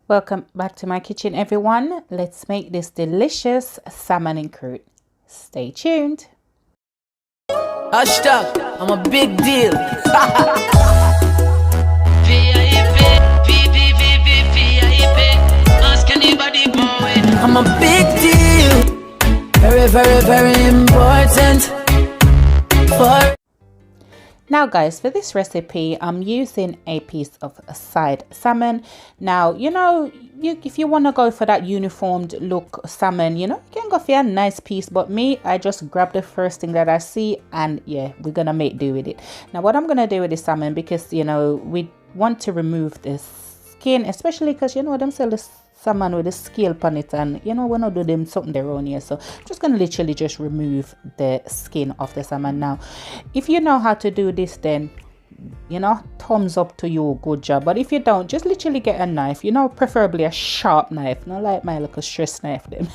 Welcome back to my kitchen, everyone. Let's make this delicious salmon en croute. Stay tuned. Hashtag, I'm a big deal. I'm a big deal. Very, very, very important. Now guys, for this recipe, I'm using a piece of side salmon. Now, if you want to go for that uniformed look salmon, you can go for a nice piece. But me, I just grab the first thing that I see, and yeah, we're going to make do with it. Now, what I'm going to do with this salmon, because, we want to remove the skin, especially because, them sell this salmon with the scale on it, and we not do them something there on here. So I'm just gonna literally just remove the skin of the salmon. Now if you know how to do this, then thumbs up to you, good job. But if you don't, just literally get a knife, preferably a sharp knife, not like my little stress knife them.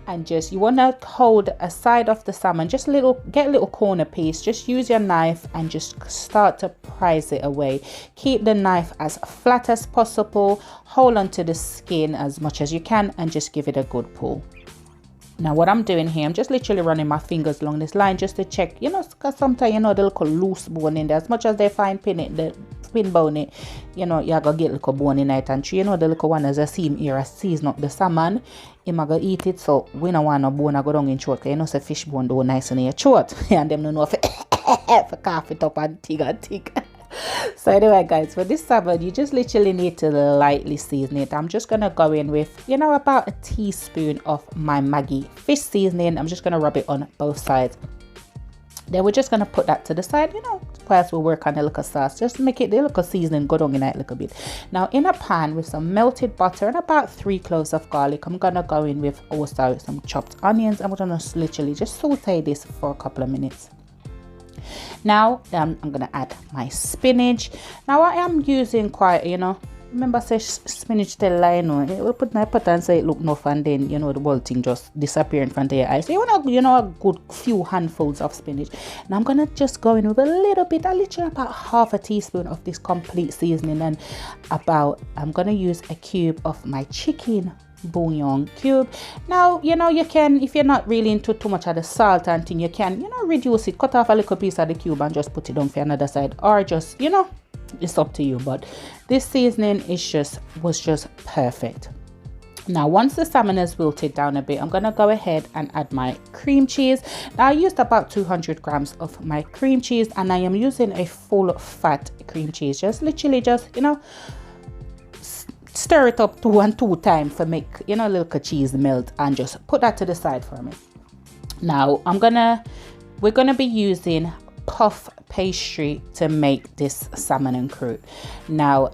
And just you want to hold a side of the salmon, just get a little corner piece, just use your knife and just start to prise it away. Keep the knife as flat as possible, hold on to the skin as much as you can, and just give it a good pull. Now what I'm doing here, I'm just literally running my fingers along this line just to check, because sometimes, the little loose bone in there, as much as they find the spin bone it, you're gonna get little bone in it, and the little one as I see him here, I season up the salmon, him gonna eat it, so we don't want no bone I go down in throat, because say fish bone do nice in your throat, and them don't know if cough it up and tick. So anyway guys, for this salmon, you just literally need to lightly season it. I'm just gonna go in with about a teaspoon of my Maggi fish seasoning. I'm just gonna rub it on both sides. Then we're just gonna put that to the side. Whilst we work on a little sauce, just make it the little seasoning go down in it a little bit. Now in a pan with some melted butter and about 3 cloves of garlic, I'm gonna go in with also some chopped onions, and we're gonna literally just saute this for a couple of minutes. Now I'm gonna add my spinach. Now I am using quite, remember I say spinach tell lie, it will put my pot and say it look enough, and then the whole thing just disappear in front of your eyes. So you want a good few handfuls of spinach. Now I'm gonna just go in with a literally about half a teaspoon of this complete seasoning, and I'm gonna use a cube of my chicken bouillon cube. Now you can, if you're not really into too much of the salt and thing, you can reduce it, cut off a little piece of the cube and just put it on for another side, or just it's up to you. But this seasoning was just perfect. Now once the salmon is wilted down a bit, I'm gonna go ahead and add my cream cheese. Now I used about 200 grams of my cream cheese, and I am using a full fat cream cheese. Just literally stir it up 2 and 2 times for make little cheese melt, and just put that to the side for me. Now we're gonna be using puff pastry to make this salmon en croute. Now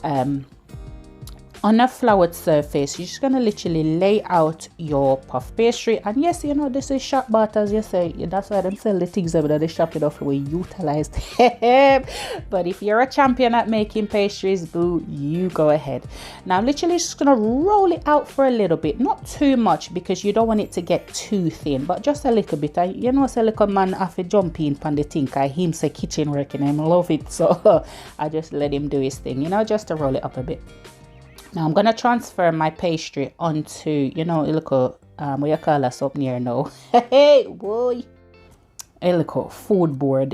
on a floured surface, you're just gonna literally lay out your puff pastry, and yes, this is shop bought, as you say. That's why them sell the things over there, they shop it off we utilized. But if you're a champion at making pastries, boo, you go ahead. Now I'm literally just gonna roll it out for a little bit, not too much, because you don't want it to get too thin, but just a little bit. Say little man have to jump in on the thing, him say kitchen working, I love it, so I just let him do his thing, just to roll it up a bit. Now I'm gonna transfer my pastry onto, a little what you call us up near now. Hey boy, a little food board,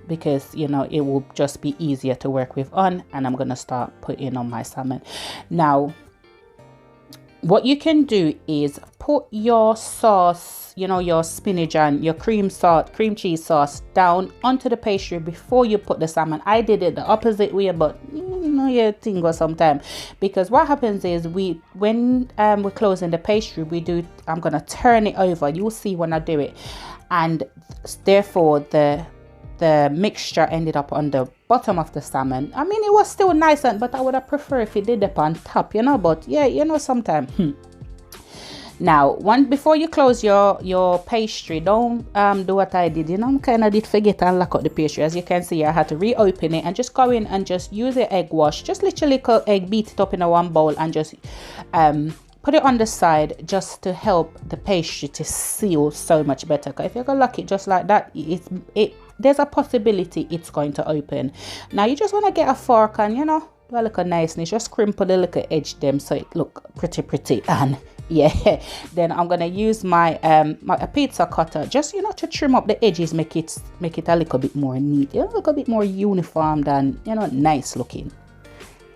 because it will just be easier to work with on. And I'm gonna start putting on my salmon. Now what you can do is put your sauce, your spinach and your cream cheese sauce down onto the pastry before you put the salmon. I did it the opposite way, but your thing goes sometime, because what happens is when we're closing the pastry, I'm gonna turn it over. You'll see when I do it, and therefore the mixture ended up on the bottom of the salmon. I mean, it was still nice, but I would have preferred if it did up on top, but yeah, sometimes. Now, before you close your pastry, don't do what I did. Kind of did forget and lock up the pastry. As you can see, I had to reopen it and just go in and just use the egg wash. Just literally egg, beat it up in one bowl, and just put it on the side, just to help the pastry to seal so much better. Because if you're gonna lock it just like that, there's a possibility it's going to open. Now you just want to get a fork and do a little niceness, just crimple the little edge them so it look pretty. And yeah, then I'm gonna use my a pizza cutter, just you know, to trim up the edges, make it a little bit more neat, you know, a little bit more uniform and, you know, nice looking.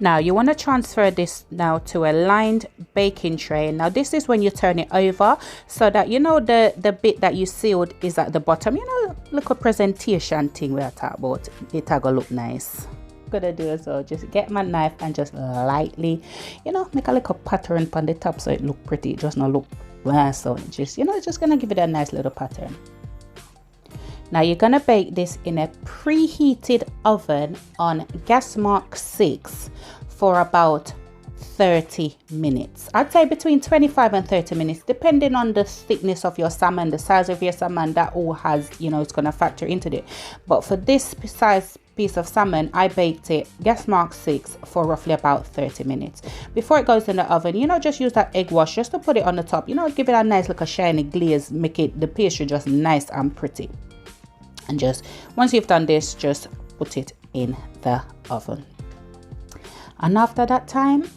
Now you want to transfer this now to a lined baking tray. Now this is when you turn it over so that, you know, the bit that you sealed is at the bottom, you know, little presentation thing we are talking about. It gonna look nice. Gonna do so, just get my knife and just lightly, you know, make a little pattern on the top so it look pretty. It just not look so just, you know, just gonna give it a nice little pattern. Now you're gonna bake this in a preheated oven on gas mark 6 for about 30 minutes. I'd say between 25 and 30 minutes, depending on the thickness of your salmon, the size of your salmon. That all has, you know, it's gonna factor into it. But for this size piece of salmon, I baked it gas mark 6 for roughly about 30 minutes. Before it goes in the oven, you know, just use that egg wash just to put it on the top, you know, give it a nice little shiny glaze, make it the pastry just nice and pretty. And just once you've done this, just put it in the oven. And after that time,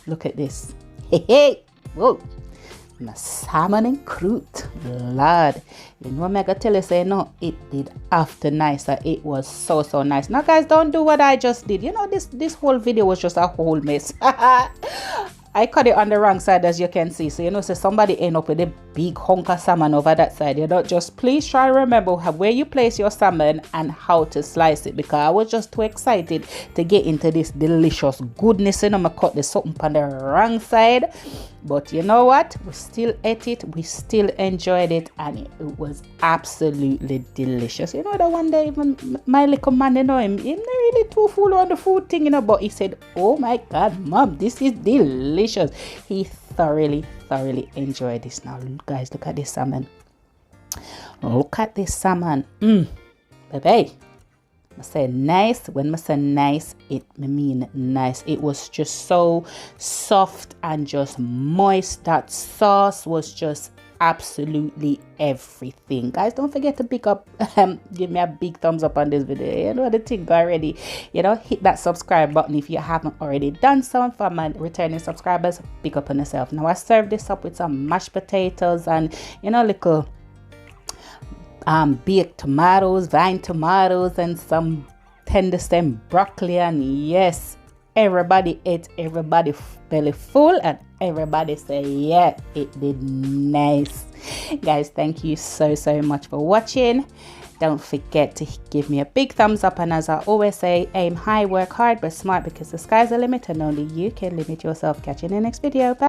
look at this. Hey, whoa, my Salmon En Croute, Lord. You know what I'm gonna tell you, say no, it did after nice. It was so nice. Now guys, don't do what I just did. You know, this whole video was just a whole mess. I cut it on the wrong side, as you can see. So, you know, so somebody end up with a big hunk of salmon over that side. You know, just please try to remember where you place your salmon and how to slice it, because I was just too excited to get into this delicious goodness. You know, I cut the something on the wrong side. But you know what? We still ate it. We still enjoyed it. And it was absolutely delicious. You know, that one day, even my little man, you know, him not really too full on the food thing, you know, but he said, oh my God, Mom, this is delicious. He thoroughly enjoyed this. Now, guys, look at this salmon. Look at this salmon. Baby. I say nice. When I say nice, it mean nice. It was just so soft and just moist. That sauce was just absolutely everything. Guys, don't forget to give me a big thumbs up on this video. You know the thing already. You know, hit that subscribe button if you haven't already done so. For my returning subscribers, pick up on yourself. Now I served this up with some mashed potatoes and, you know, little baked tomatoes, vine tomatoes, and some tender stem broccoli. And yes, everybody ate, everybody belly full, and everybody say yeah, it did nice. Guys, thank you so much for watching. Don't forget to give me a big thumbs up, and as I always say, aim high, work hard, but smart, because the sky's the limit and only you can limit yourself. Catch you in the next video. Bye.